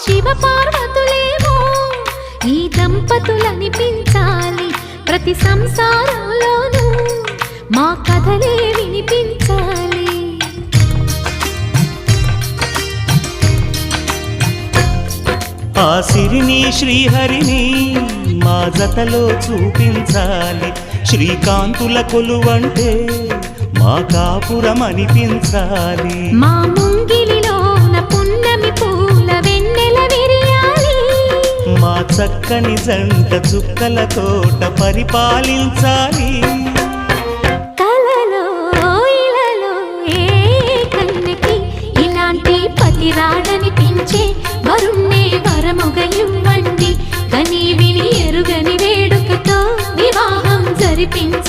శివ పార్వతులేమో ఈ దంపతులనిపించాలి, ప్రతి సంసారంలోనూ మా కథలే వినిపించాలి. ఆ సిరిని శ్రీహరిని మా జతలో చూపించాలి, శ్రీకాంతుల కొలువంటే మా కాపురం అనిపించాలి. మా ముంగిలిలోన పున్నమి పూల వెన్నెల విరియాలి, మా చక్కని జంట చుక్కల తోట పరిపాలించాలి. కలలో ఇలలో ఏ కన్నెకి ఇలాంటి పతి రాడనిపించే వరుణ్ణే వరముగ ఇవ్వండి, కని విని ఎరుగని వేడుకతో వివాహం జరిపించండి.